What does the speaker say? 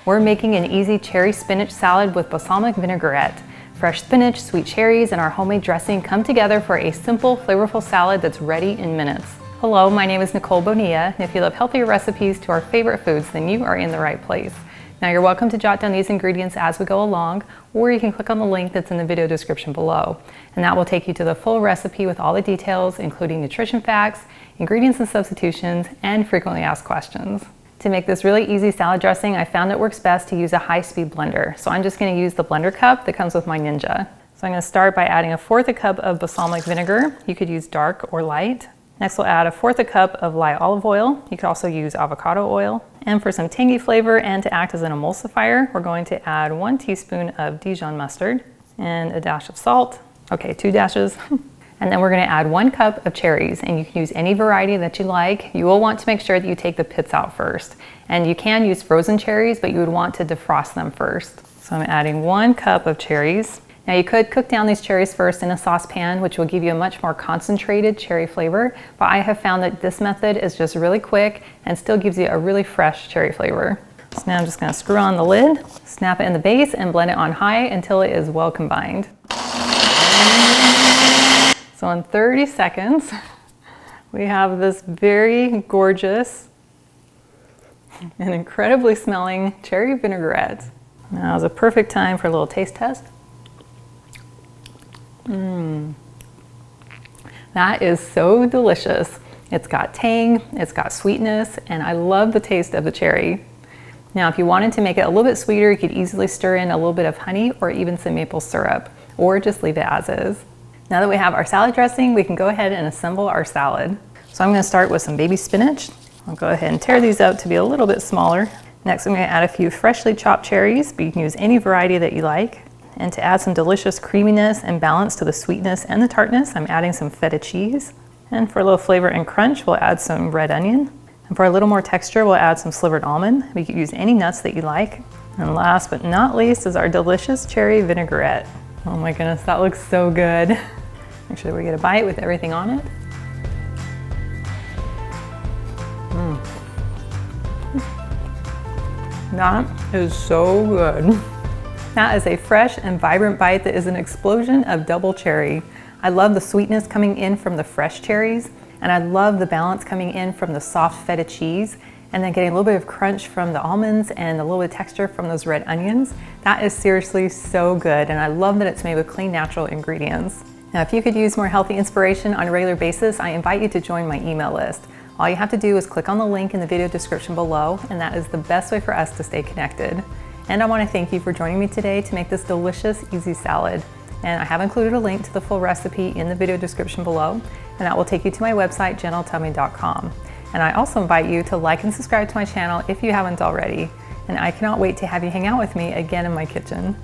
We're making an easy cherry spinach salad with balsamic vinaigrette. Fresh spinach, sweet cherries, and our homemade dressing come together for a simple, flavorful salad that's ready in minutes. Hello, my name is Nicole Bonilla, and if you love healthier recipes to our favorite foods, then you are in the right place. Now you're welcome to jot down these ingredients as we go along, or you can click on the link that's in the video description below. And that will take you to the full recipe with all the details, including nutrition facts, ingredients and substitutions, and frequently asked questions. To make this really easy salad dressing, I found it works best to use a high-speed blender. So I'm just going to use the blender cup that comes with my Ninja. So I'm going to start by adding 1/4 cup of balsamic vinegar. You could use dark or light. Next we'll add 1/4 cup of light olive oil. You could also use avocado oil. And for some tangy flavor and to act as an emulsifier, we're going to add 1 teaspoon of Dijon mustard and a dash of salt. Okay, 2 dashes. And then we're going to add 1 cup of cherries, and you can use any variety that you like. You will want to make sure that you take the pits out first. And you can use frozen cherries, but you would want to defrost them first. So I'm adding 1 cup of cherries. Now you could cook down these cherries first in a saucepan, which will give you a much more concentrated cherry flavor, but I have found that this method is just really quick and still gives you a really fresh cherry flavor. So now I'm just going to screw on the lid, snap it in the base, and blend it on high until it is well combined. So in 30 seconds, we have this very gorgeous and incredibly smelling cherry vinaigrette. Now is a perfect time for a little taste test. That is so delicious. It's got tang, it's got sweetness, and I love the taste of the cherry. Now, if you wanted to make it a little bit sweeter, you could easily stir in a little bit of honey or even some maple syrup, or just leave it as is. Now that we have our salad dressing, we can go ahead and assemble our salad. So I'm going to start with some baby spinach. I'll go ahead and tear these up to be a little bit smaller. Next, I'm going to add a few freshly chopped cherries, but you can use any variety that you like. And to add some delicious creaminess and balance to the sweetness and the tartness, I'm adding some feta cheese. And for a little flavor and crunch, we'll add some red onion. And for a little more texture, we'll add some slivered almond. We could use any nuts that you like. And last but not least is our delicious cherry vinaigrette. Oh my goodness, that looks so good. Make sure that we get a bite with everything on it. That is so good. That is a fresh and vibrant bite that is an explosion of double cherry. I love the sweetness coming in from the fresh cherries, and I love the balance coming in from the soft feta cheese, and then getting a little bit of crunch from the almonds and a little bit of texture from those red onions. That is seriously so good, and I love that it's made with clean, natural ingredients. Now, if you could use more healthy inspiration on a regular basis, I invite you to join my email list. All you have to do is click on the link in the video description below, and that is the best way for us to stay connected. And I want to thank you for joining me today to make this delicious, easy salad. And I have included a link to the full recipe in the video description below, and that will take you to my website, gentletomy.com. And I also invite you to like and subscribe to my channel if you haven't already. And I cannot wait to have you hang out with me again in my kitchen.